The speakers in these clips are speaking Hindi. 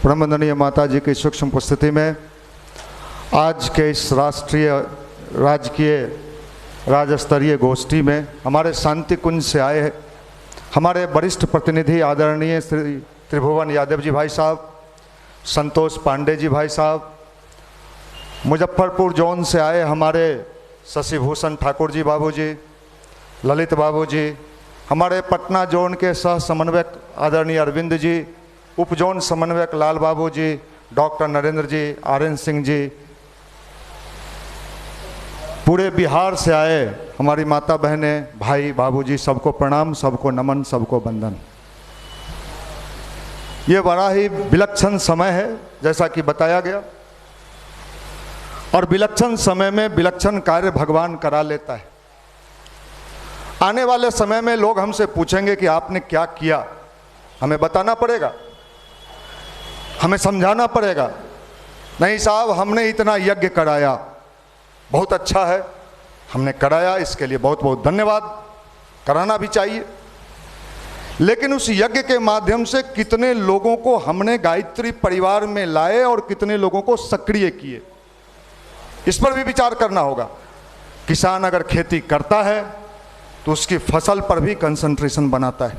परमवंदनीय माता जी की सूक्ष्म उपस्थिति में आज के इस राष्ट्रीय राजकीय राज्य स्तरीय गोष्ठी में हमारे शांति कुंज से आए हमारे वरिष्ठ प्रतिनिधि आदरणीय श्री त्रिभुवन यादव जी भाई साहब, संतोष पांडे जी भाई साहब, मुजफ्फरपुर जोन से आए हमारे शशिभूषण ठाकुर जी बाबूजी, ललित बाबूजी, हमारे पटना जोन के सह समन्वयक आदरणीय अरविंद जी, उप जोन समन्वयक लाल बाबू जी, डॉक्टर नरेंद्र जी, आर्यन सिंह जी, पूरे बिहार से आए हमारी माता बहनें, भाई बाबूजी, सबको प्रणाम, सबको नमन, सबको वंदन। ये बड़ा ही विलक्षण समय है जैसा कि बताया गया, और विलक्षण समय में विलक्षण कार्य भगवान करा लेता है। आने वाले समय में लोग हमसे पूछेंगे कि आपने क्या किया, हमें बताना पड़ेगा, हमें समझाना पड़ेगा। नहीं साहब, हमने इतना यज्ञ कराया, बहुत अच्छा है, हमने कराया, इसके लिए बहुत बहुत धन्यवाद, कराना भी चाहिए। लेकिन उस यज्ञ के माध्यम से कितने लोगों को हमने गायत्री परिवार में लाए और कितने लोगों को सक्रिय किए, इस पर भी विचार करना होगा। किसान अगर खेती करता है तो उसकी फसल पर भी कंसंट्रेशन बनाता है।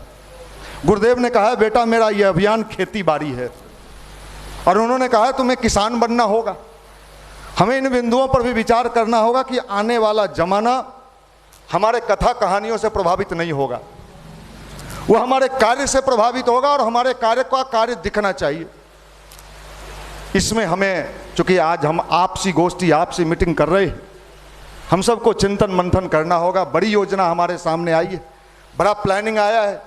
गुरुदेव ने कहा है बेटा मेरा यह अभियान खेती बाड़ी है, और उन्होंने कहा है तुम्हें किसान बनना होगा। हमें इन बिंदुओं पर भी विचार करना होगा कि आने वाला जमाना हमारे कथा कहानियों से प्रभावित नहीं होगा, वो हमारे कार्य से प्रभावित होगा, और हमारे कार्य का कार्य दिखना चाहिए। इसमें हमें, चूंकि आज हम आपसी गोष्ठी, आपसी मीटिंग कर रहे हैं, हम सबको चिंतन मंथन करना होगा। बड़ी योजना हमारे सामने आई है, बड़ा प्लानिंग आया है,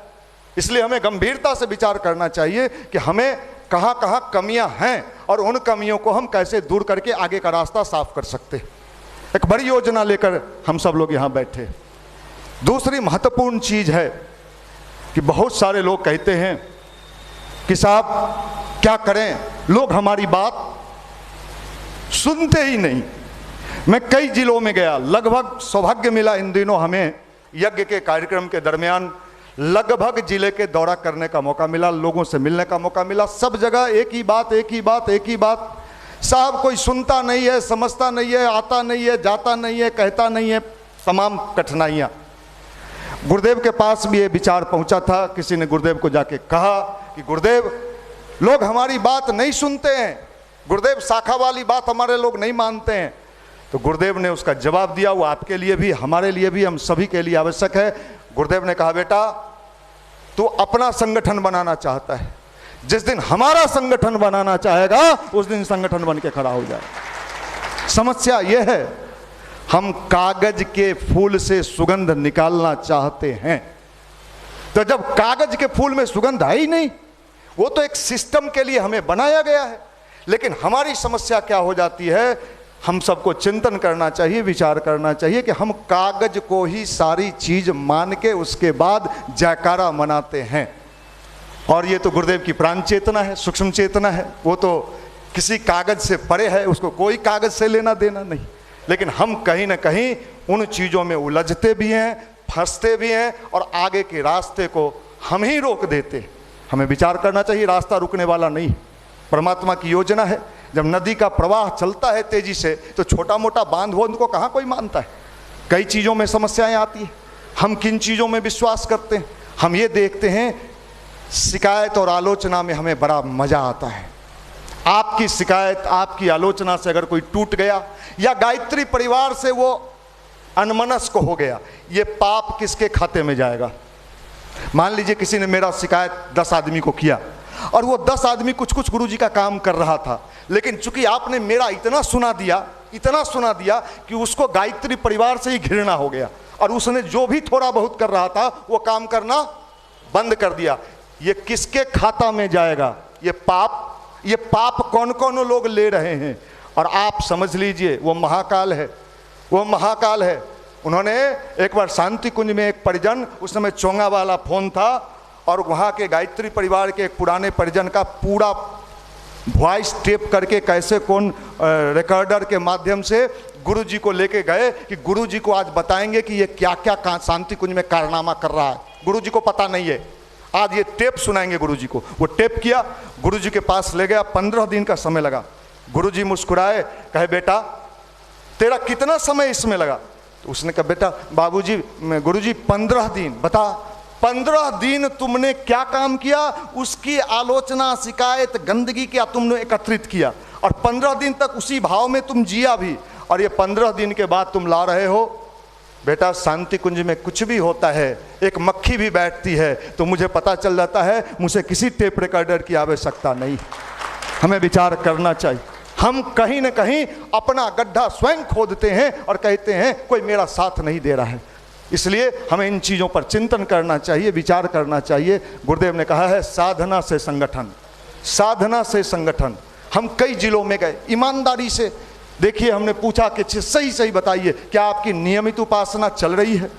इसलिए हमें गंभीरता से विचार करना चाहिए कि हमें कहाँ कहाँ कमियां हैं और उन कमियों को हम कैसे दूर करके आगे का रास्ता साफ कर सकते हैं। एक बड़ी योजना लेकर हम सब लोग यहाँ बैठे। दूसरी महत्वपूर्ण चीज है कि बहुत सारे लोग कहते हैं कि साहब क्या करें, लोग हमारी बात सुनते ही नहीं। मैं कई जिलों में गया, लगभग सौभाग्य मिला इन दिनों हमें यज्ञ के कार्यक्रम के दरमियान लगभग जिले के दौरा करने का मौका मिला, लोगों से मिलने का मौका मिला। सब जगह एक ही बात, एक ही बात, एक ही बात, साहब कोई सुनता नहीं है, समझता नहीं है, आता नहीं है, जाता नहीं है, कहता नहीं है, तमाम कठिनाइयाँ। गुरुदेव के पास भी ये विचार पहुंचा था, किसी ने गुरुदेव को जाके कहा कि गुरुदेव लोग हमारी बात नहीं सुनते हैं, गुरुदेव शाखा वाली बात हमारे लोग नहीं मानते हैं। तो गुरुदेव ने उसका जवाब दिया, वो आपके लिए भी, हमारे लिए भी, हम सभी के लिए आवश्यक है। गुरुदेव ने कहा बेटा तू अपना संगठन बनाना चाहता है, जिस दिन हमारा संगठन बनाना चाहेगा उस दिन संगठन बन के खड़ा हो जाए। समस्या यह है, हम कागज के फूल से सुगंध निकालना चाहते हैं, तो जब कागज के फूल में सुगंध है ही नहीं, वो तो एक सिस्टम के लिए हमें बनाया गया है। लेकिन हमारी समस्या क्या हो जाती है, हम सबको चिंतन करना चाहिए, विचार करना चाहिए कि हम कागज को ही सारी चीज मान के उसके बाद जयकारा मनाते हैं। और ये तो गुरुदेव की प्राण चेतना है, सूक्ष्म चेतना है, वो तो किसी कागज से परे है, उसको कोई कागज से लेना देना नहीं। लेकिन हम कहीं ना कहीं उन चीज़ों में उलझते भी हैं, फंसते भी हैं, और आगे के रास्ते को हम ही रोक देते। हमें विचार करना चाहिए, रास्ता रुकने वाला नहीं, परमात्मा की योजना है। जब नदी का प्रवाह चलता है तेजी से, तो छोटा मोटा बांध वोंध को कहाँ कोई मानता है। कई चीज़ों में समस्याएं आती हैं, हम किन चीज़ों में विश्वास करते हैं, हम ये देखते हैं। शिकायत और आलोचना में हमें बड़ा मज़ा आता है। आपकी शिकायत, आपकी आलोचना से अगर कोई टूट गया या गायत्री परिवार से वो अनमनस्क हो गया, ये पाप किसके खाते में जाएगा। मान लीजिए किसी ने मेरा शिकायत 10 आदमी को किया, और वो 10 आदमी कुछ कुछ गुरुजी का काम कर रहा था, लेकिन चूंकि आपने मेरा इतना सुना दिया कि उसको गायत्री परिवार से ही घृणा हो गया, और उसने जो भी थोड़ा बहुत कर रहा था वो काम करना बंद कर दिया। ये किसके खाता में जाएगा, ये पाप कौन कौन लोग ले रहे हैं। और आप समझ लीजिए वो महाकाल है, वो महाकाल है। उन्होंने एक बार शांति कुंज में एक परिजन, उस समय चोंगा वाला फोन था, और वहाँ के गायत्री परिवार के एक पुराने परिजन का पूरा वॉइस टेप करके कैसे कौन रिकॉर्डर के माध्यम से गुरुजी को लेके गए कि गुरुजी को आज बताएंगे कि ये क्या क्या शांति कुंज में कारनामा कर रहा है। गुरुजी को पता नहीं है, आज ये टेप सुनाएंगे गुरुजी को। वो टेप किया, गुरुजी के पास ले गया, 15 दिन का समय लगा। गुरुजी मुस्कुराए, कहे बेटा तेरा कितना समय इसमें लगा? तो उसने कहा बेटा बाबूजी गुरुजी 15 दिन। बता 15 दिन तुमने क्या काम किया? उसकी आलोचना, शिकायत, गंदगी क्या तुमने एकत्रित किया, और 15 दिन तक उसी भाव में तुम जिया भी, और ये 15 दिन के बाद तुम ला रहे हो। बेटा शांति कुंज में कुछ भी होता है, एक मक्खी भी बैठती है तो मुझे पता चल जाता है, मुझे किसी टेप रिकॉर्डर की आवश्यकता नहीं। हमें विचार करना चाहिए। हम कहीं न कहीं अपना गड्ढा स्वयं खोदते हैं और कहते हैं कोई मेरा साथ नहीं दे रहा है। इसलिए हमें इन चीज़ों पर चिंतन करना चाहिए, विचार करना चाहिए। गुरुदेव ने कहा है साधना से संगठन, साधना से संगठन। हम कई जिलों में गए, ईमानदारी से देखिए, हमने पूछा कि सही सही बताइए क्या आपकी नियमित उपासना चल रही है?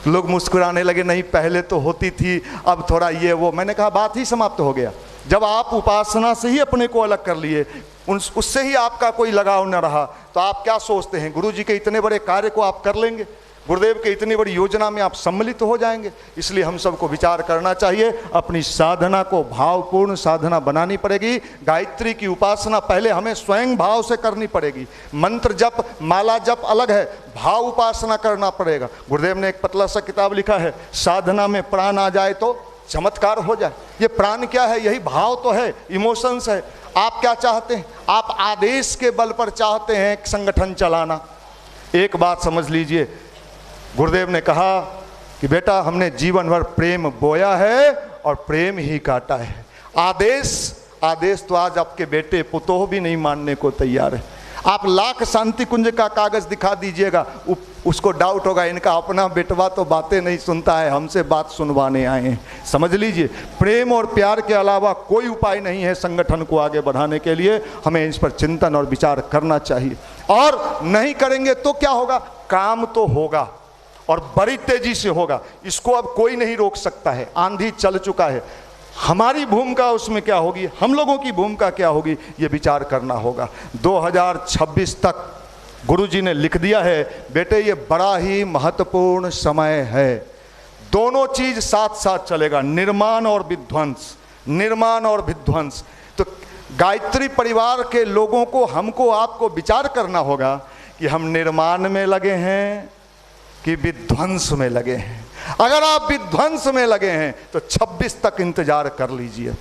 लोग मुस्कुराने लगे, नहीं पहले तो होती थी, अब थोड़ा ये वो। मैंने कहा बात ही समाप्त हो गया। जब आप उपासना से ही अपने को अलग कर लिए, उससे ही आपका कोई लगाव न रहा, तो आप क्या सोचते हैं गुरु जी के इतने बड़े कार्य को आप कर लेंगे? गुरुदेव के इतनी बड़ी योजना में आप सम्मिलित हो जाएंगे? इसलिए हम सबको विचार करना चाहिए, अपनी साधना को भावपूर्ण साधना बनानी पड़ेगी। गायत्री की उपासना पहले हमें स्वयं भाव से करनी पड़ेगी। मंत्र जप, माला जप अलग है, भाव उपासना करना पड़ेगा। गुरुदेव ने एक पतला सा किताब लिखा है, साधना में प्राण आ जाए तो चमत्कार हो जाए। ये प्राण क्या है? यही भाव तो है, इमोशंस है। आप क्या चाहते हैं? आप आदेश के बल पर चाहते हैं संगठन चलाना। एक बात समझ लीजिए, गुरुदेव ने कहा कि बेटा हमने जीवन भर प्रेम बोया है और प्रेम ही काटा है। आदेश तो आज आपके बेटे पुतोह भी नहीं मानने को तैयार है। आप लाख शांति कुंज का कागज दिखा दीजिएगा, उसको डाउट होगा इनका अपना बेटवा तो बातें नहीं सुनता है, हमसे बात सुनवाने आए हैं। समझ लीजिए, प्रेम और प्यार के अलावा कोई उपाय नहीं है संगठन को आगे बढ़ाने के लिए। हमें इस पर चिंतन और विचार करना चाहिए, और नहीं करेंगे तो क्या होगा? काम तो होगा और बड़ी तेजी से होगा। इसको अब कोई नहीं रोक सकता है। आंधी चल चुका है, हमारी भूमिका उसमें क्या होगी, हम लोगों की भूमिका क्या होगी, ये विचार करना होगा। 2026 तक गुरुजी ने लिख दिया है बेटे, ये बड़ा ही महत्वपूर्ण समय है। दोनों चीज साथ साथ चलेगा, निर्माण और विध्वंस, निर्माण और विध्वंस। तो गायत्री परिवार के लोगों को, हमको, आपको विचार करना होगा कि हम निर्माण में लगे हैं कि विध्वंस में लगे हैं। अगर आप विध्वंस में लगे हैं तो 26 तक इंतजार कर लीजिए,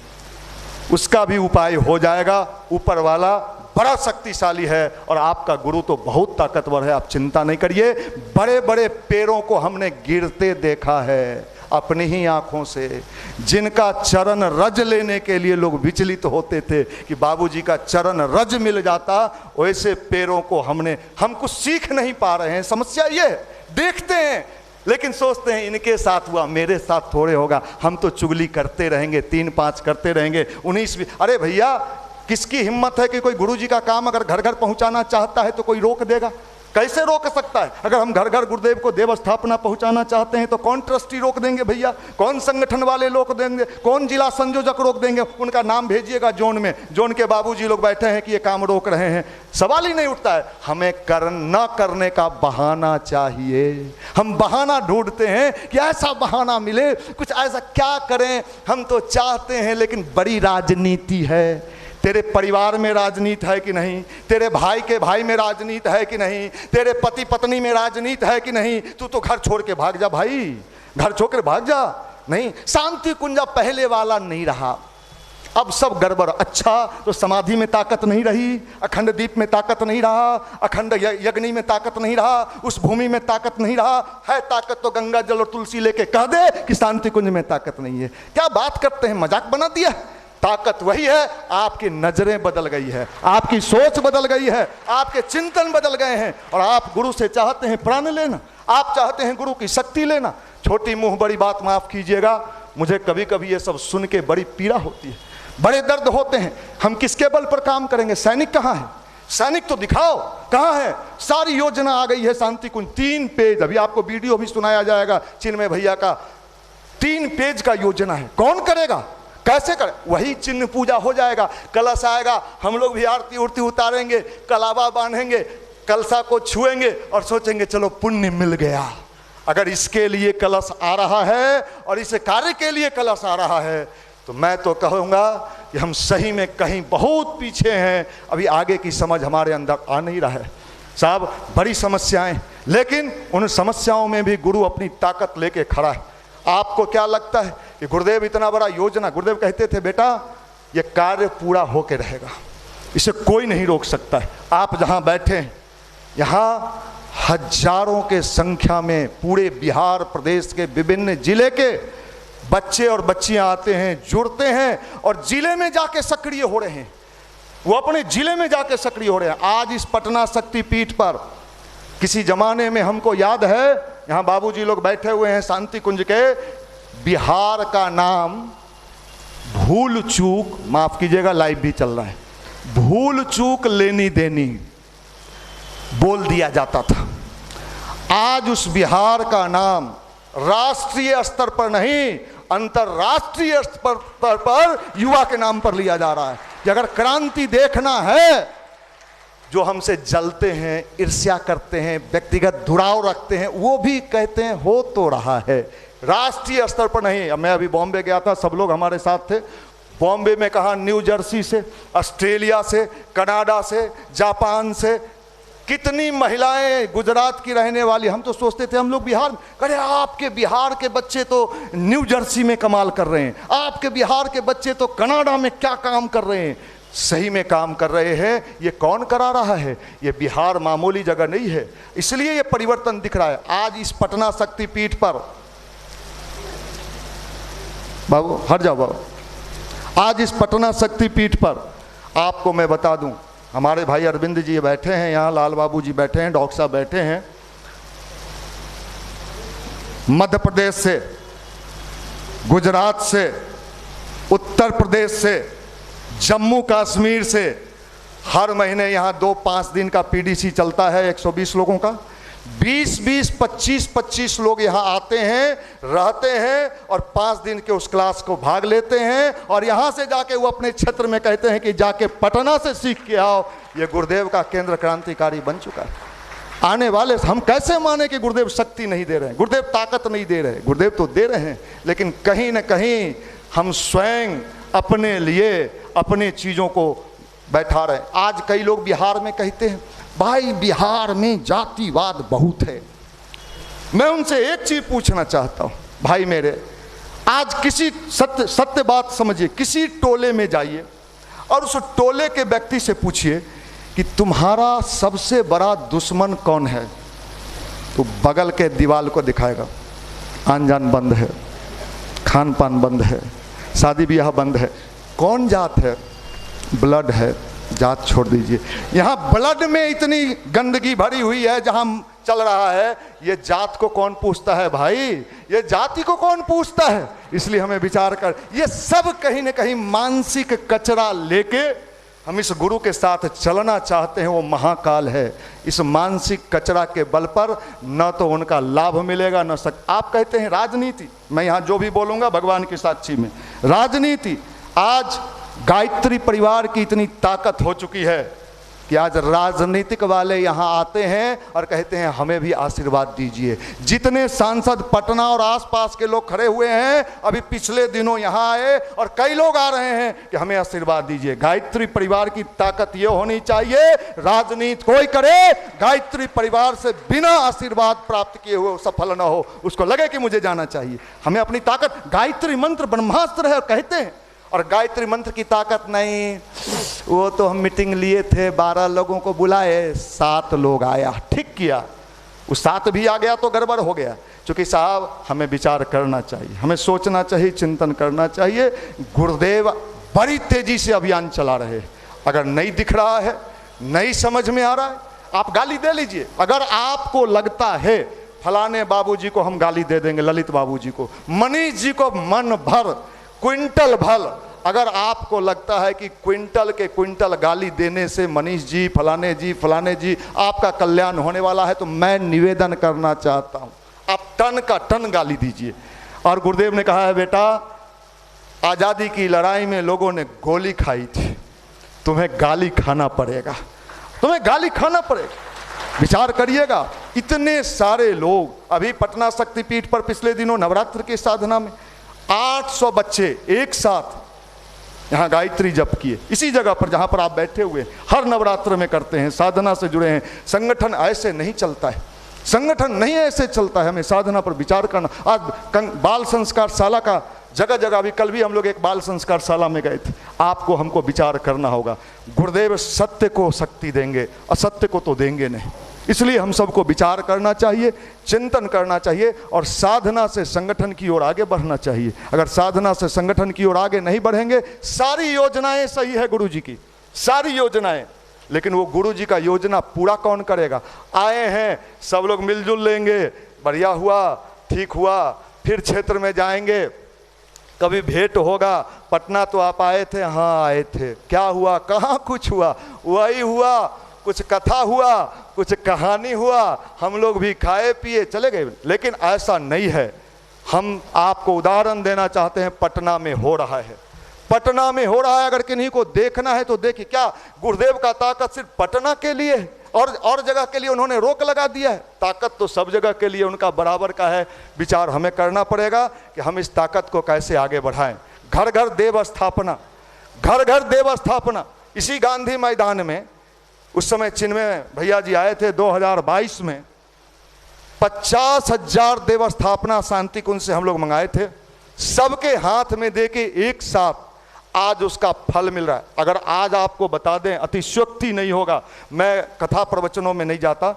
उसका भी उपाय हो जाएगा। ऊपर वाला बड़ा शक्तिशाली है और आपका गुरु तो बहुत ताकतवर है, आप चिंता नहीं करिए। बड़े बड़े पेड़ों को हमने गिरते देखा है अपनी ही आंखों से, जिनका चरण रज लेने के लिए लोग विचलित होते थे कि बाबूजी का चरण रज मिल जाता, वैसे पेड़ों को हम कुछ सीख नहीं पा रहे हैं। समस्या ये है, देखते हैं लेकिन सोचते हैं इनके साथ हुआ मेरे साथ थोड़े होगा, हम तो चुगली करते रहेंगे, 3-5 करते रहेंगे, 19 भी। अरे भैया, किसकी हिम्मत है कि कोई गुरुजी का काम अगर घर घर पहुंचाना चाहता है तो कोई रोक देगा? कैसे रोक सकता है? अगर हम घर घर गुरुदेव को देव स्थापना पहुंचाना चाहते हैं तो कौन ट्रस्टी रोक देंगे भैया? कौन संगठन वाले रोक देंगे? कौन जिला संयोजक रोक देंगे? उनका नाम भेजिएगा जोन में, जोन के बाबूजी लोग बैठे हैं कि ये काम रोक रहे हैं। सवाल ही नहीं उठता है। हमें न करने का बहाना चाहिए। हम बहाना ढूंढते हैं कि ऐसा बहाना मिले, कुछ ऐसा क्या करें, हम तो चाहते हैं। लेकिन बड़ी राजनीति है। तेरे परिवार में राजनीति है कि नहीं? तेरे भाई के भाई में राजनीति है कि नहीं? तेरे पति पत्नी में राजनीति है कि नहीं? तू तो घर छोड़ के भाग जा भाई, घर छोड़ के भाग जा। नहीं, शांति कुंजा पहले वाला नहीं रहा, अब सब गड़बड़। अच्छा, तो समाधि में ताकत नहीं रही, अखंड दीप में ताकत नहीं रहा, अखंड यज्ञनी में ताकत नहीं रहा, उस भूमि में ताकत नहीं रहा। है ताकत तो गंगा जल और तुलसी लेके कह दे कि शांति कुंज में ताकत नहीं है। क्या बात करते हैं, मजाक बना दिया। ताकत वही है, आपकी नजरें बदल गई है, आपकी सोच बदल गई है, आपके चिंतन बदल गए हैं, और आप गुरु से चाहते हैं प्राण लेना, आप चाहते हैं गुरु की शक्ति लेना। छोटी मुंह बड़ी बात, माफ कीजिएगा, मुझे कभी कभी ये सब सुन के बड़ी पीड़ा होती है, बड़े दर्द होते हैं। हम किसके बल पर काम करेंगे? सैनिक कहाँ है? सैनिक तो दिखाओ, कहाँ है? सारी योजना आ गई है शांति कुंज, 3 पेज, अभी आपको वीडियो भी सुनाया जाएगा चिन्मय भैया का, 3 पेज का योजना है। कौन करेगा? कैसे करे? वही चिन्ह पूजा हो जाएगा, कलश आएगा, हम लोग भी आरती उरती उतारेंगे, कलावा बांधेंगे, कलशा को छुएंगे और सोचेंगे चलो पुण्य मिल गया। अगर इसके लिए कलश आ रहा है और इस कार्य के लिए कलश आ रहा है, तो मैं तो कहूँगा कि हम सही में कहीं बहुत पीछे हैं, अभी आगे की समझ हमारे अंदर आ नहीं रहा है। साहब बड़ी समस्याएं, लेकिन उन समस्याओं में भी गुरु अपनी ताकत लेके खड़ा है। आपको क्या लगता है कि गुरुदेव इतना बड़ा योजना, गुरुदेव कहते थे बेटा ये कार्य पूरा होके रहेगा, इसे कोई नहीं रोक सकता है। आप जहाँ बैठे हैं यहाँ हजारों के संख्या में पूरे बिहार प्रदेश के विभिन्न जिले के बच्चे और बच्चियां आते हैं, जुड़ते हैं और जिले में जाके सक्रिय हो रहे हैं। वो अपने जिले में जाके सक्रिय हो रहे हैं। आज इस पटना शक्तिपीठ पर किसी जमाने में हमको याद है, यहाँ बाबूजी लोग बैठे हुए हैं शांति कुंज के, बिहार का नाम भूल चूक, माफ कीजिएगा लाइव भी चल रहा है, भूल चूक लेनी देनी बोल दिया जाता था। आज उस बिहार का नाम राष्ट्रीय स्तर पर नहीं अंतर्राष्ट्रीय स्तर पर युवा के नाम पर लिया जा रहा है कि अगर क्रांति देखना है, जो हमसे जलते हैं, ईर्ष्या करते हैं, व्यक्तिगत जुड़ाव रखते हैं, वो भी कहते हैं हो तो रहा है राष्ट्रीय स्तर पर नहीं। अब मैं अभी बॉम्बे गया था, सब लोग हमारे साथ थे। बॉम्बे में कहा न्यू जर्सी से, ऑस्ट्रेलिया से, कनाडा से, जापान से कितनी महिलाएं गुजरात की रहने वाली। हम तो सोचते थे हम लोग बिहार में, अरे आपके बिहार के बच्चे तो न्यू जर्सी में कमाल कर रहे हैं, आपके बिहार के बच्चे तो कनाडा में क्या काम कर रहे हैं। सही में काम कर रहे हैं। ये कौन करा रहा है? ये बिहार मामूली जगह नहीं है, इसलिए ये परिवर्तन दिख रहा है। आज इस पटना शक्तिपीठ पर, बाबू हट जाओ बाबू, आज इस पटना शक्तिपीठ पर आपको मैं बता दूं, हमारे भाई अरविंद जी बैठे हैं यहाँ, लाल बाबू जी बैठे हैं, डॉक्टर साहब बैठे हैं, मध्य प्रदेश से, गुजरात से, उत्तर प्रदेश से, जम्मू कश्मीर से हर महीने यहाँ 2-5 दिन का पीडीसी चलता है 120 लोगों का। 20-20, 25-25 लोग यहाँ आते हैं, रहते हैं और 5 दिन के उस क्लास को भाग लेते हैं और यहाँ से जाके वो अपने क्षेत्र में कहते हैं कि जाके पटना से सीख के आओ। ये गुरुदेव का केंद्र क्रांतिकारी बन चुका है। आने वाले हम कैसे माने कि गुरुदेव शक्ति नहीं दे रहे हैं, गुरुदेव ताकत नहीं दे रहे, गुरुदेव तो दे रहे हैं, लेकिन कहीं ना कहीं हम स्वयं अपने लिए अपनी चीज़ों को बैठा रहे हैं। आज कई लोग बिहार में कहते हैं भाई बिहार में जातिवाद बहुत है। मैं उनसे एक चीज पूछना चाहता हूं, भाई मेरे, आज किसी सत्य बात समझिए, किसी टोले में जाइए और उस टोले के व्यक्ति से पूछिए कि तुम्हारा सबसे बड़ा दुश्मन कौन है, तो बगल के दीवार को दिखाएगा, आन जान बंद है, खान पान बंद है, शादी ब्याह बंद है। कौन जात है? ब्लड है, जात छोड़ दीजिए। यहाँ ब्लड में इतनी गंदगी भरी हुई है जहाँ चल रहा है, ये जात को कौन पूछता है भाई, ये जाति को कौन पूछता है। इसलिए हमें विचार कर, ये सब कहीं ना कहीं मानसिक कचरा लेके हम इस गुरु के साथ चलना चाहते हैं, वो महाकाल है। इस मानसिक कचरा के बल पर न तो उनका लाभ मिलेगा न आप कहते हैं राजनीति, मैं यहाँ जो भी बोलूँगा भगवान की साक्षी में, राजनीति। आज गायत्री परिवार की इतनी ताकत हो चुकी है कि आज राजनीतिक वाले यहाँ आते हैं और कहते हैं हमें भी आशीर्वाद दीजिए। जितने सांसद पटना और आसपास के लोग खड़े हुए हैं, अभी पिछले दिनों यहाँ आए और कई लोग आ रहे हैं कि हमें आशीर्वाद दीजिए। गायत्री परिवार की ताकत ये होनी चाहिए, राजनीति कोई करे, गायत्री परिवार से बिना आशीर्वाद प्राप्त किए हुए सफल न हो, उसको लगे कि मुझे जाना चाहिए। हमें अपनी ताकत, गायत्री मंत्र ब्रह्मास्त्र है कहते हैं, और गायत्री मंत्र की ताकत नहीं। वो तो हम मीटिंग लिए थे, 12 लोगों को बुलाए, 7 लोग आया, ठीक किया, वो 7 भी आ गया तो गड़बड़ हो गया। क्योंकि साहब हमें विचार करना चाहिए, हमें सोचना चाहिए, चिंतन करना चाहिए। गुरुदेव बड़ी तेजी से अभियान चला रहे हैं। अगर नहीं दिख रहा है, नहीं समझ में आ रहा है, आप गाली दे लीजिए। अगर आपको लगता है फलाने बाबूजी को हम गाली दे देंगे, ललित बाबूजी को, मनीष जी को मन भर, क्विंटल भर, अगर आपको लगता है कि क्विंटल के क्विंटल गाली देने से मनीष जी, फलाने जी आपका कल्याण होने वाला है, तो मैं निवेदन करना चाहता हूं, आप टन का टन गाली दीजिए। और गुरुदेव ने कहा है बेटा, आज़ादी की लड़ाई में लोगों ने गोली खाई थी, तुम्हें गाली खाना पड़ेगा, तुम्हें गाली खाना पड़ेगा। विचार करिएगा, इतने सारे लोग। अभी पटना शक्तिपीठ पर पिछले दिनों नवरात्र की साधना में 800 बच्चे एक साथ यहाँ गायत्री जप किए, इसी जगह पर जहाँ पर आप बैठे हुए हैं। हर नवरात्र में करते हैं, साधना से जुड़े हैं। संगठन ऐसे नहीं चलता है, संगठन नहीं ऐसे चलता है। हमें साधना पर विचार करना। आज बाल संस्कार शाला का जगह जगह, अभी कल भी हम लोग एक बाल संस्कार शाला में गए थे। आपको हमको विचार करना होगा। गुरुदेव सत्य को शक्ति देंगे, असत्य को तो देंगे नहीं। इसलिए हम सबको विचार करना चाहिए, चिंतन करना चाहिए और साधना से संगठन की ओर आगे बढ़ना चाहिए। अगर साधना से संगठन की ओर आगे नहीं बढ़ेंगे, सारी योजनाएं सही है गुरु जी की, सारी योजनाएं, लेकिन वो गुरु जी का योजना पूरा कौन करेगा? आए हैं सब लोग मिलजुल लेंगे, बढ़िया हुआ, ठीक हुआ, फिर क्षेत्र में जाएंगे, कभी भेंट होगा। पटना तो आप आए थे, हाँ आए थे, क्या हुआ? कहाँ कुछ हुआ? वही हुआ, कुछ कथा हुआ, कुछ कहानी हुआ, हम लोग भी खाए पिए चले गए। लेकिन ऐसा नहीं है। हम आपको उदाहरण देना चाहते हैं, पटना में हो रहा है, पटना में हो रहा है। अगर किन्हीं को देखना है तो देखिए। क्या गुरुदेव का ताकत सिर्फ पटना के लिए और जगह के लिए उन्होंने रोक लगा दिया है? ताकत तो सब जगह के लिए उनका बराबर का है। विचार हमें करना पड़ेगा कि हम इस ताकत को कैसे आगे बढ़ाएं। घर घर देव स्थापना, घर घर देव स्थापना। इसी गांधी मैदान में उस समय चिन्मय भैया जी आए थे 2022 में, 50,000 देव स्थापना शांति कुंज से हम लोग मंगाए थे। सबके हाथ में देके एक साथ आज उसका फल मिल रहा है। अगर आज आपको बता दें, अतिशयोक्ति नहीं होगा, मैं कथा प्रवचनों में नहीं जाता,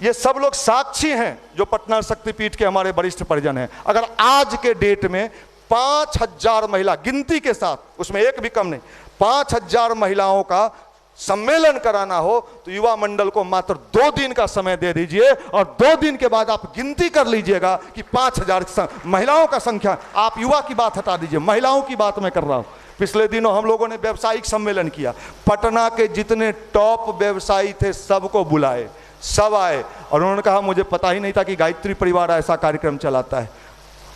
ये सब लोग साक्षी हैं जो पटना शक्तिपीठ के हमारे वरिष्ठ परिजन हैं। अगर आज के डेट में 5,000 महिला गिनती के साथ, उसमें एक भी कम नहीं, 5,000 महिलाओं का सम्मेलन कराना हो तो युवा मंडल को मात्र 2 दिन का समय दे दीजिए और 2 दिन के बाद आप गिनती कर लीजिएगा कि 5,000 महिलाओं का संख्या। आप युवा की बात हटा दीजिए, महिलाओं की बात मैं कर रहा हूं। पिछले दिनों हम लोगों ने व्यावसायिक सम्मेलन किया, पटना के जितने टॉप व्यवसायी थे सबको बुलाए, सब आए और उन्होंने कहा मुझे पता ही नहीं था कि गायत्री परिवार ऐसा कार्यक्रम चलाता है।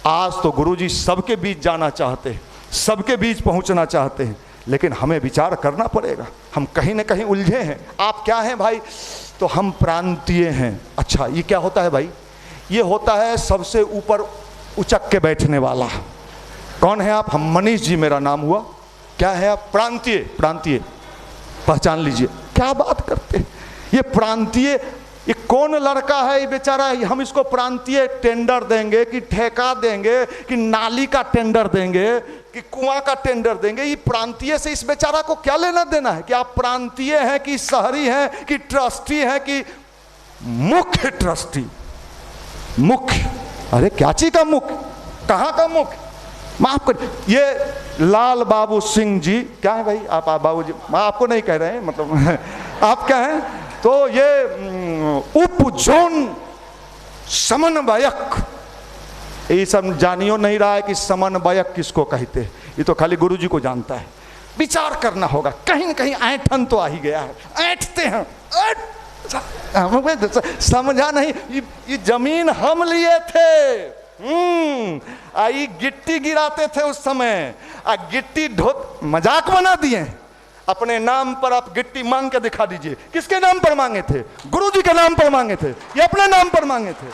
आज तो गुरुजी सबके बीच जाना चाहते हैं, सबके बीच पहुंचना चाहते हैं, लेकिन हमें विचार करना पड़ेगा। हम कहीं ना कहीं उलझे हैं। आप क्या हैं भाई? तो हम प्रांतीय हैं। अच्छा, ये क्या होता है भाई? ये होता है सबसे ऊपर उचक के बैठने वाला। कौन है आप? हम मनीष जी मेरा नाम हुआ। क्या है आप? प्रांतीय। प्रांतीय पहचान लीजिए। क्या बात करते हैं ये प्रांतीय? ये कौन लड़का है ये बेचारा? हम इसको प्रांतीय टेंडर देंगे कि ठेका देंगे कि नाली का टेंडर देंगे कि कुआं का टेंडर देंगे? ये प्रांतीय से इस बेचारा को क्या लेना देना है? कि आप प्रांतीय हैं कि शहरी हैं कि ट्रस्टी हैं कि मुख्य ट्रस्टी? मुख्य? अरे क्या चीज का मुख्य? कहाँ का मुख्य? माफ कर, ये लाल बाबू सिंह जी, क्या है भाई आप बाबू जी? मैं आपको नहीं कह रहे हैं, मतलब आप क्या हैं? तो ये उप जोन समन्वयक, ये सब जानियो नहीं रहा है कि समन्वयक किसको कहते हैं। ये तो खाली गुरुजी को जानता है। विचार करना होगा। कहीं न कहीं ऐंठन तो आ ही गया है, ऐंठते हैं, समझा नहीं? ये जमीन हम लिए थे। आई गिट्टी गिराते थे उस समय, गिट्टी ढोक मजाक बना दिए। अपने नाम पर आप गिट्टी मांग के दिखा दीजिए। किसके नाम पर मांगे थे? गुरुजी के नाम पर मांगे थे, ये अपने नाम पर मांगे थे?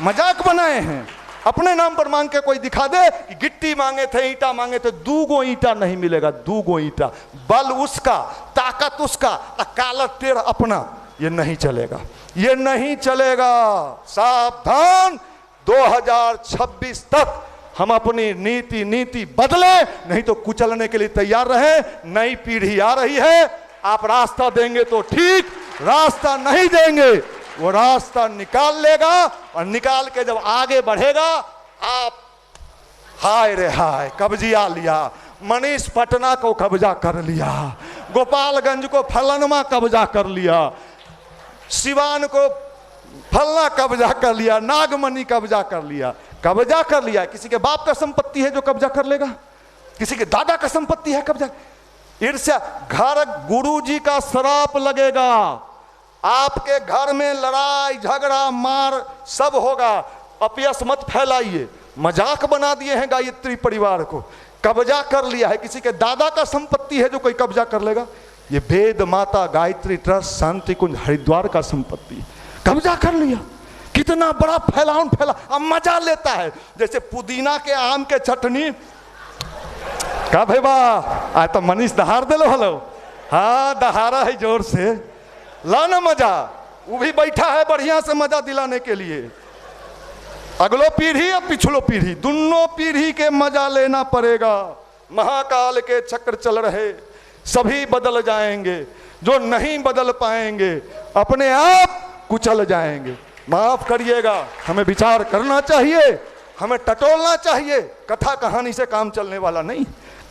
मजाक बनाए हैं। अपने नाम पर मांग के कोई दिखा दे कि गिट्टी मांगे थे, ईंटा मांगे थे। 2 गो ईंटा नहीं मिलेगा, 2 गो ईंटा। बल उसका, ताकत उसका, कालत टेढ़ अपना। ये नहीं चलेगा, ये नहीं चलेगा। सावधान, 2026 तक हम अपनी नीति बदले, नहीं तो कुचलने के लिए तैयार रहे। नई पीढ़ी आ रही है, आप रास्ता देंगे तो ठीक, रास्ता नहीं देंगे वो रास्ता निकाल लेगा और निकाल के जब आगे बढ़ेगा आप हाय रे हाय कब्जिया लिया। मनीष पटना को कब्जा कर लिया, गोपालगंज को फलनमा कब्जा कर लिया, सिवान को फलना कब्जा कर लिया, नागमणि कब्जा कर लिया। कब्जा कर लिया। किसी के बाप का संपत्ति है जो कब्जा कर लेगा, किसी के दादा का संपत्ति है कब्जा। ईर्ष्या, घर गुरुजी का श्राप लगेगा। आपके घर में लड़ाई झगड़ा मार सब होगा। अपयश मत फैलाइए। मजाक बना दिए हैं गायत्री परिवार को, कब्जा कर लिया है। किसी के दादा का संपत्ति है जो कोई कब्जा कर लेगा। ये वेद माता गायत्री ट्रस्ट शांति कुंज हरिद्वार का संपत्ति कब्जा कर लिया। कितना बड़ा फैला, अब मजा लेता है। जैसे पुदीना के आम के चटनी का भाई वाह, आज तो मनीष दहाड़ दिलो हलो। हाँ दहाड़ा है जोर से, ला ना मजा। वो भी बैठा है बढ़िया से मजा दिलाने के लिए। अगलो पीढ़ी और पिछलो पीढ़ी, दोनों पीढ़ी के मजा लेना पड़ेगा। महाकाल के चक्र चल रहे, सभी बदल जाएंगे, जो नहीं बदल पाएंगे अपने आप कुचल जाएंगे। माफ करिएगा, हमें विचार करना चाहिए, हमें टटोलना चाहिए। कथा कहानी से काम चलने वाला नहीं।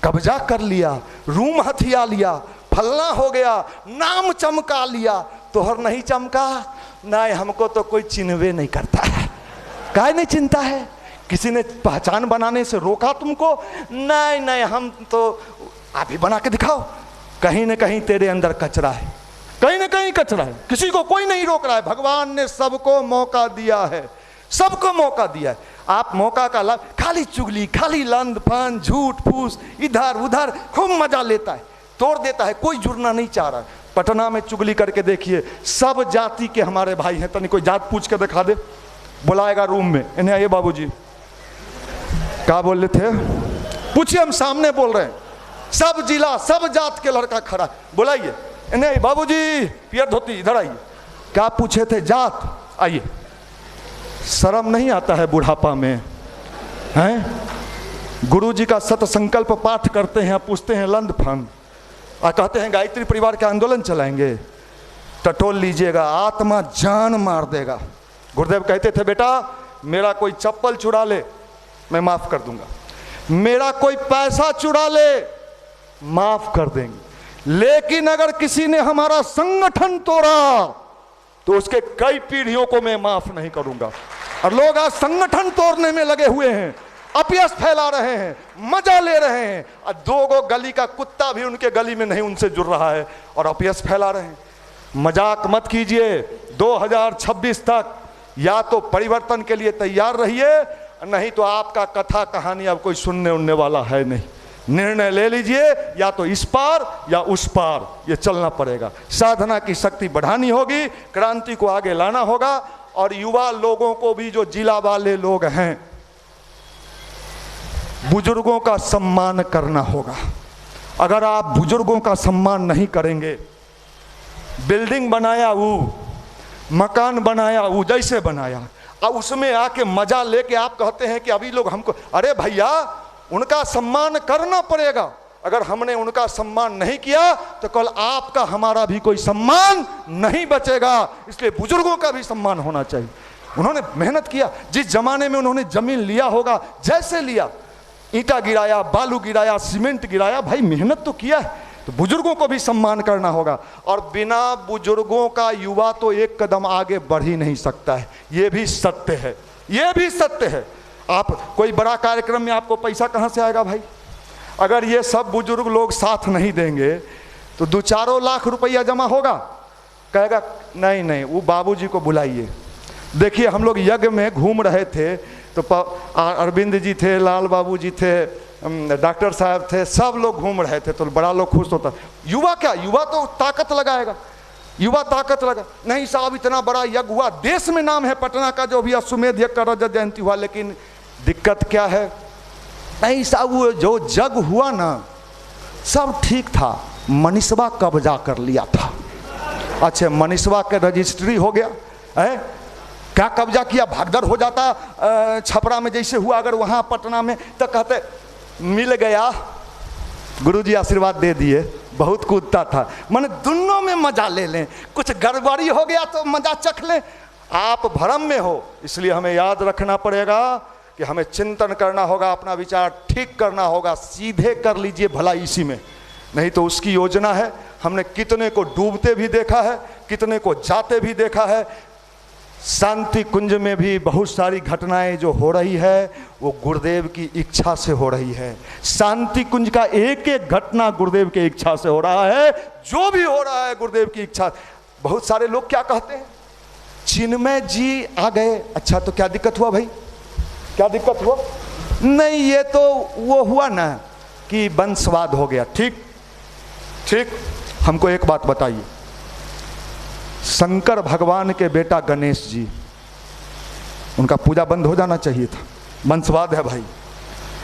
कब्जा कर लिया, रूम हथिया लिया, फलना हो गया, नाम चमका लिया, तोहर नहीं चमका, नहीं हमको तो कोई चिन्हवे नहीं करता है। काहे नहीं चिंता है? किसी ने पहचान बनाने से रोका तुमको? नहीं नहीं, हम तो आप ही बना के दिखाओ। कहीं ना कहीं तेरे अंदर कचरा है, कहीं ना कहीं कचरा है। किसी को कोई नहीं रोक रहा है। भगवान ने सबको मौका दिया है, सबको मौका दिया है। आप मौका का लाभ, खाली चुगली, खाली लंद फन, झूठ फूस, इधर उधर खूब मजा लेता है, तोड़ देता है। कोई जुड़ना नहीं चाह रहा। पटना में चुगली करके देखिए, सब जाति के हमारे भाई हैं। तनी कोई जात पूछ के दिखा दे, बुलाएगा रूम में, इन्हें आइए बाबूजी, क्या बोल रहे थे, पूछिए, हम सामने बोल रहे हैं। सब जिला, सब जात के लड़का खड़ा, बुलाइए इन्हें, बाबूजी पियर धोती इधर आइए। क्या पूछे थे? जात। आइए। शर्म नहीं आता है बुढ़ापा में? हैं? गुरुजी का सत संकल्प पाठ करते हैं, पूछते हैं लंद फन, और कहते हैं गायत्री परिवार के आंदोलन चलाएंगे। टटोल लीजिएगा, आत्मा जान मार देगा। गुरुदेव कहते थे, बेटा मेरा कोई चप्पल चुरा ले मैं माफ कर दूंगा, मेरा कोई पैसा चुरा ले माफ कर देंगे, लेकिन अगर किसी ने हमारा संगठन तोड़ा तो उसके कई पीढ़ियों को मैं माफ नहीं करूंगा। और लोग आज संगठन तोड़ने में लगे हुए हैं, अपयश फैला रहे हैं, मजा ले रहे हैं, और दो गो गली का कुत्ता भी उनके गली में नहीं उनसे जुड़ रहा है और अपयश फैला रहे हैं। मजाक मत कीजिए। 2026 तक या तो परिवर्तन के लिए तैयार रहिए, नहीं तो आपका कथा कहानी अब कोई सुनने उनने वाला है नहीं। निर्णय ले लीजिए, या तो इस पार या उस पार, ये चलना पड़ेगा। साधना की शक्ति बढ़ानी होगी, क्रांति को आगे लाना होगा। और युवा लोगों को भी, जो जिला वाले लोग हैं, बुजुर्गों का सम्मान करना होगा। अगर आप बुजुर्गों का सम्मान नहीं करेंगे, बिल्डिंग बनाया वो, मकान वुमकान वो जैसे बनाया, अब उसमें आके मजा लेके आप कहते हैं कि अभी लोग हमको, अरे भैया उनका सम्मान करना पड़ेगा। अगर हमने उनका सम्मान नहीं किया तो कल आपका हमारा भी कोई सम्मान नहीं बचेगा। इसलिए बुजुर्गों का भी सम्मान होना चाहिए। उन्होंने मेहनत किया, जिस जमाने में उन्होंने जमीन लिया होगा, जैसे लिया, ईंटा गिराया, बालू गिराया, सीमेंट गिराया, भाई मेहनत तो किया है, तो बुजुर्गों को भी सम्मान करना होगा। और बिना बुजुर्गों का युवा तो एक कदम आगे बढ़ ही नहीं सकता है। ये भी सत्य है, ये भी सत्य है। आप कोई बड़ा कार्यक्रम में आपको पैसा कहाँ से आएगा भाई? अगर ये सब बुजुर्ग लोग साथ नहीं देंगे तो 2-4 लाख रुपया जमा होगा? कहेगा नहीं नहीं, वो बाबूजी को बुलाइए। देखिए हम लोग यज्ञ में घूम रहे थे तो अरविंद जी थे, लाल बाबू जी थे, डॉक्टर साहब थे, सब लोग घूम रहे थे, तो बड़ा लोग खुश होता। युवा क्या, युवा तो ताकत लगाएगा, युवा ताकत लगा। नहीं साहब इतना बड़ा यज्ञ हुआ, देश में नाम है पटना का, जो भी अश्वमेध यज्ञ का रजत जयंती हुआ, लेकिन दिक्कत क्या है? नहीं साहब वो जो जग हुआ ना सब ठीक था, मनीषवा कब्जा कर लिया था। अच्छा मनीषवा के रजिस्ट्री हो गया है, क्या कब्जा किया? भागदड़ हो जाता छपरा में जैसे हुआ, अगर वहाँ पटना में, तो कहते मिल गया, गुरुजी आशीर्वाद दे दिए, बहुत कूदता था। माने दोनों में मजा ले लें, कुछ गड़बड़ी हो गया तो मजा चख लें। आप भ्रम में हो, इसलिए हमें याद रखना पड़ेगा कि हमें चिंतन करना होगा, अपना विचार ठीक करना होगा। सीधे कर लीजिए भला इसी में, नहीं तो उसकी योजना है। हमने कितने को डूबते भी देखा है, कितने को जाते भी देखा है। शांति कुंज में भी बहुत सारी घटनाएं जो हो रही है वो गुरुदेव की इच्छा से हो रही है। शांति कुंज का एक एक घटना गुरुदेव की इच्छा से हो रहा है। जो भी हो रहा है गुरुदेव की इच्छा। बहुत सारे लोग क्या कहते हैं, चिन्मय जी आ गए, अच्छा तो क्या दिक्कत हुआ भाई, क्या दिक्कत हुआ? नहीं ये तो वो हुआ ना कि वंशवाद हो गया। ठीक ठीक, हमको एक बात बताइए, शंकर भगवान के बेटा गणेश जी उनका पूजा बंद हो जाना चाहिए था। वंशवाद है भाई,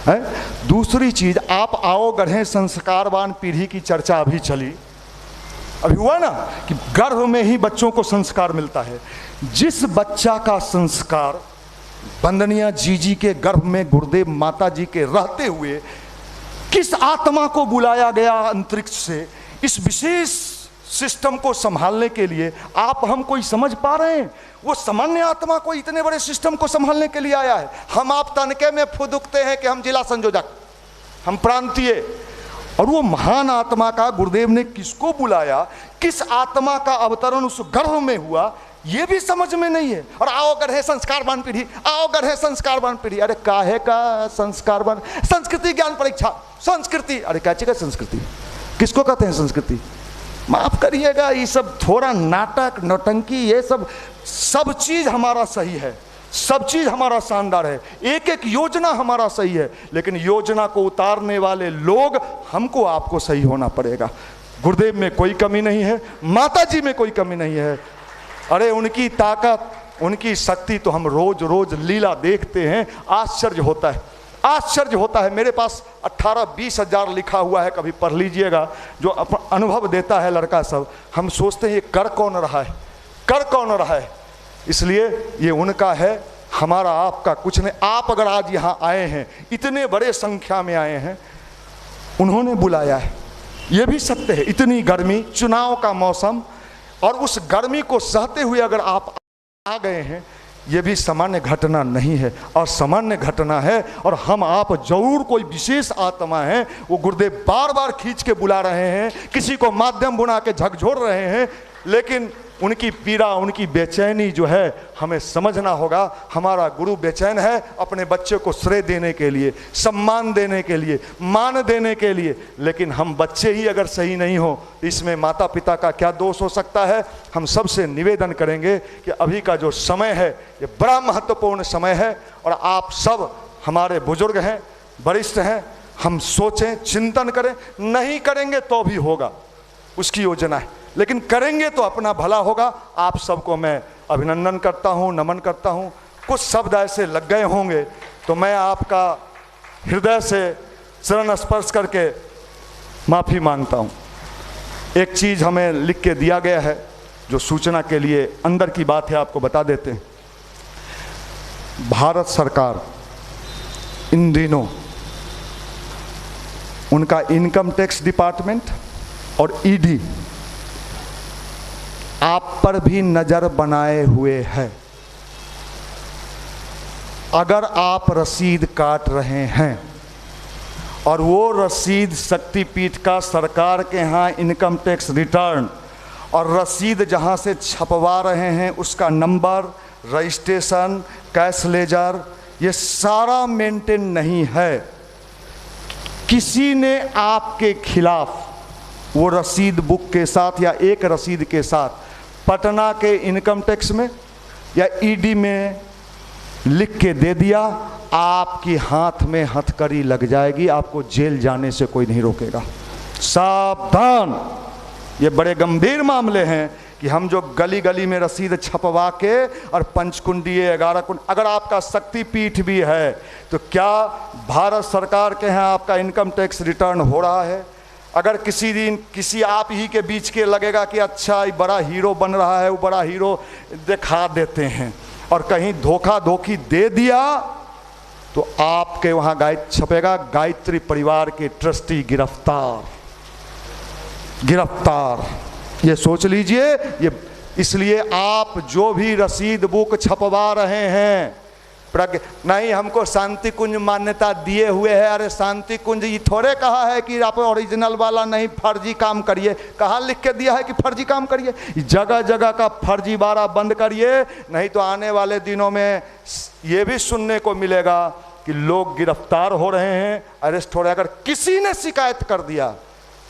है। दूसरी चीज, आप आओ गढ़े संस्कारवान पीढ़ी की चर्चा अभी चली, अभी हुआ ना कि गर्भ में ही बच्चों को संस्कार मिलता है। जिस बच्चा का संस्कार वंदनीय जीजी के गर्भ में गुरुदेव माता जी के रहते हुए किस आत्मा को बुलाया गया अंतरिक्ष से इस विशेष सिस्टम को संभालने के लिए, आप हम कोई समझ पा रहे हैं? वो सामान्य आत्मा को इतने बड़े सिस्टम को संभालने के लिए आया है। हम आप तनके में फुदकते हैं कि हम जिला संयोजक, हम प्रांतीय, और वो महान आत्मा का गुरुदेव ने किसको बुलाया, किस आत्मा का अवतरण उस गर्भ में हुआ, ये भी समझ में नहीं है। और आओ गढ़े संस्कारवान पीढ़ी, आओ गढ़े संस्कारवान पीढ़ी। अरे काहे का संस्कारवान? संस्कृति ज्ञान परीक्षा, संस्कृति, अरे क्या चीज संस्कृति? किसको कहते हैं संस्कृति? माफ करिएगा, ये सब थोड़ा नाटक नौटंकी, ये सब चीज हमारा सही है, सब चीज हमारा शानदार है, एक एक योजना हमारा सही है, लेकिन योजना को उतारने वाले लोग, हमको आपको सही होना पड़ेगा। गुरुदेव में कोई कमी नहीं है, माता जी में कोई कमी नहीं है। अरे उनकी ताकत, उनकी शक्ति तो हम रोज रोज लीला देखते हैं, आश्चर्य होता है, आश्चर्य होता है। मेरे पास 18-20 हजार लिखा हुआ है, कभी पढ़ लीजिएगा, जो अनुभव देता है लड़का सब। हम सोचते हैं ये कर कौन रहा है, कर कौन रहा है? इसलिए ये उनका है, हमारा आपका कुछ नहीं। आप अगर आज यहाँ आए हैं, इतने बड़े संख्या में आए हैं, उन्होंने बुलाया है, ये भी सत्य है। इतनी गर्मी, चुनाव का मौसम, और उस गर्मी को सहते हुए अगर आप आ गए हैं, ये भी सामान्य घटना नहीं है, और सामान्य घटना है। और हम आप जरूर कोई विशेष आत्मा है, वो गुरुदेव बार बार खींच के बुला रहे हैं, किसी को माध्यम बुना के झकझोर रहे हैं, लेकिन उनकी पीड़ा, उनकी बेचैनी जो है हमें समझना होगा। हमारा गुरु बेचैन है अपने बच्चे को श्रेय देने के लिए, सम्मान देने के लिए, मान देने के लिए, लेकिन हम बच्चे ही अगर सही नहीं हो, इसमें माता पिता का क्या दोष हो सकता है? हम सबसे निवेदन करेंगे कि अभी का जो समय है ये बड़ा महत्वपूर्ण समय है, और आप सब हमारे बुजुर्ग हैं, वरिष्ठ हैं, हम सोचें, चिंतन करें। नहीं करेंगे तो भी होगा, उसकी योजना है, लेकिन करेंगे तो अपना भला होगा। आप सबको मैं अभिनंदन करता हूं, नमन करता हूं। कुछ शब्द ऐसे लग गए होंगे तो मैं आपका हृदय से चरण स्पर्श करके माफ़ी मांगता हूं। एक चीज़ हमें लिख के दिया गया है, जो सूचना के लिए अंदर की बात है, आपको बता देते हैं। भारत सरकार इन दिनों उनका इनकम टैक्स डिपार्टमेंट और ईडी आप पर भी नज़र बनाए हुए है। अगर आप रसीद काट रहे हैं और वो रसीद शक्तिपीठ का सरकार के यहाँ इनकम टैक्स रिटर्न और रसीद जहाँ से छपवा रहे हैं उसका नंबर, रजिस्ट्रेशन, कैश लेजर, ये सारा मेंटेन नहीं है, किसी ने आपके खिलाफ वो रसीद बुक के साथ या एक रसीद के साथ पटना के इनकम टैक्स में या ईडी में लिख के दे दिया, आपकी हाथ में हथकड़ी लग जाएगी, आपको जेल जाने से कोई नहीं रोकेगा। सावधान, ये बड़े गंभीर मामले हैं कि हम जो गली गली में रसीद छपवा के और पंचकुंडी 11 कुंड, अगर आपका शक्तिपीठ भी है तो क्या भारत सरकार के यहाँ आपका इनकम टैक्स रिटर्न हो रहा है? अगर किसी दिन किसी आप ही के बीच के लगेगा कि अच्छा ये बड़ा हीरो बन रहा है, वो बड़ा हीरो दिखा देते हैं, और कहीं धोखा धोखी दे दिया तो आपके वहाँ छपेगा गायत्री परिवार के ट्रस्टी गिरफ्तार, गिरफ्तार। ये सोच लीजिए। ये इसलिए आप जो भी रसीद बुक छपवा रहे हैं, नहीं हमको शांति कुंज मान्यता दिए हुए है, अरे शांति कुंज ये थोड़े कहा है कि आप ओरिजिनल वाला नहीं, फर्जी काम करिए। कहाँ लिख के दिया है कि फर्जी काम करिए? जगह जगह का फर्जी बारा बंद करिए, नहीं तो आने वाले दिनों में ये भी सुनने को मिलेगा कि लोग गिरफ्तार हो रहे हैं, अरेस्ट हो रहे हैं। अगर किसी ने शिकायत कर दिया,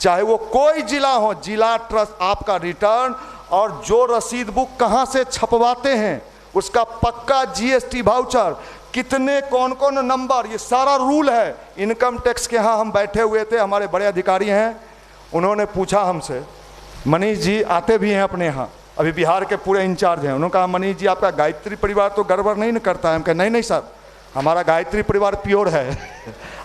चाहे वो कोई जिला हो, जिला ट्रस्ट आपका रिटर्न और जो रसीद बुक कहाँ से छपवाते हैं उसका पक्का जीएसटी वाउचर, कितने कौन कौन नंबर, ये सारा रूल है। इनकम टैक्स के यहाँ हम बैठे हुए थे, हमारे बड़े अधिकारी हैं, उन्होंने पूछा हमसे, मनीष जी आते भी हैं अपने यहाँ, अभी बिहार के पूरे इंचार्ज हैं, उन्होंने कहा मनीष जी आपका गायत्री परिवार तो गड़बड़ नहीं न करता है। हम कहे नहीं नहीं सर, हमारा गायत्री परिवार प्योर है।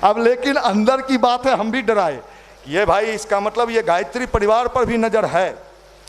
अब लेकिन अंदर की बात है, हम भी डराए ये भाई, इसका मतलब ये गायत्री परिवार पर भी नज़र है,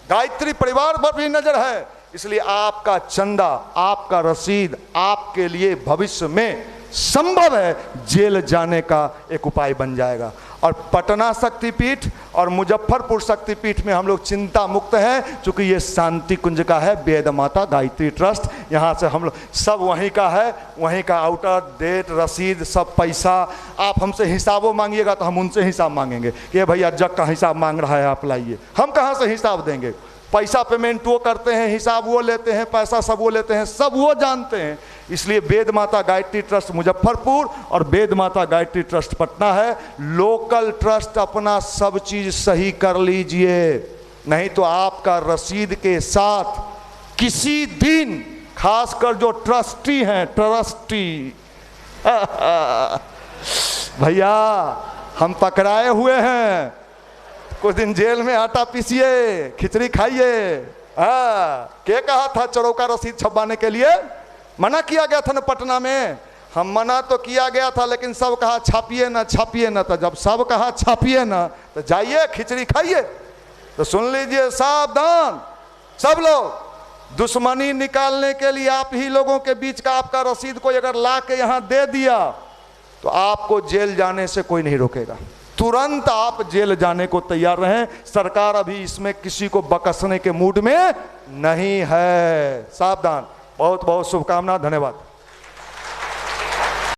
गायत्री परिवार पर भी नज़र है, इसलिए आपका चंदा, आपका रसीद आपके लिए भविष्य में संभव है जेल जाने का एक उपाय बन जाएगा। और पटना शक्तिपीठ और मुजफ्फरपुर शक्तिपीठ में हम लोग चिंता मुक्त हैं, क्योंकि ये शांति कुंज का है, वेद माता गायत्री ट्रस्ट, यहाँ से हम लोग सब वहीं का है, वहीं का आउटर डेट रसीद सब पैसा। आप हमसे हिसाबों मांगिएगा तो हम उनसे हिसाब मांगेंगे कि भैया जग का हिसाब मांग रहा है आप लाइए, हम कहाँ से हिसाब देंगे। पैसा पेमेंट वो करते हैं, हिसाब वो लेते हैं, पैसा सब वो लेते हैं, सब वो जानते हैं। इसलिए वेद माता गायत्री ट्रस्ट मुजफ्फरपुर और वेद माता गायत्री ट्रस्ट पटना है। लोकल ट्रस्ट अपना सब चीज सही कर लीजिए, नहीं तो आपका रसीद के साथ किसी दिन, खासकर जो ट्रस्टी हैं, ट्रस्टी भैया हम पकड़ाए हुए हैं, कुछ दिन जेल में आटा पीसिए, खिचड़ी खाइए। क्या कहा था चौरों का रसीद छपवाने के लिए? मना किया गया था ना पटना में, हम मना तो किया गया था, लेकिन सब कहा छापिए ना छापिए ना। तो जब सब कहा छापिए ना तो जाइए खिचड़ी खाइए। तो सुन लीजिए, सावधान सब लोग, दुश्मनी निकालने के लिए आप ही लोगों के बीच का आपका रसीद कोई अगर ला के यहाँ दे दिया तो आपको जेल जाने से कोई नहीं रोकेगा, तुरंत आप जेल जाने को तैयार रहें। सरकार अभी इसमें किसी को बकसने के मूड में नहीं है, सावधान। बहुत बहुत शुभकामना, धन्यवाद।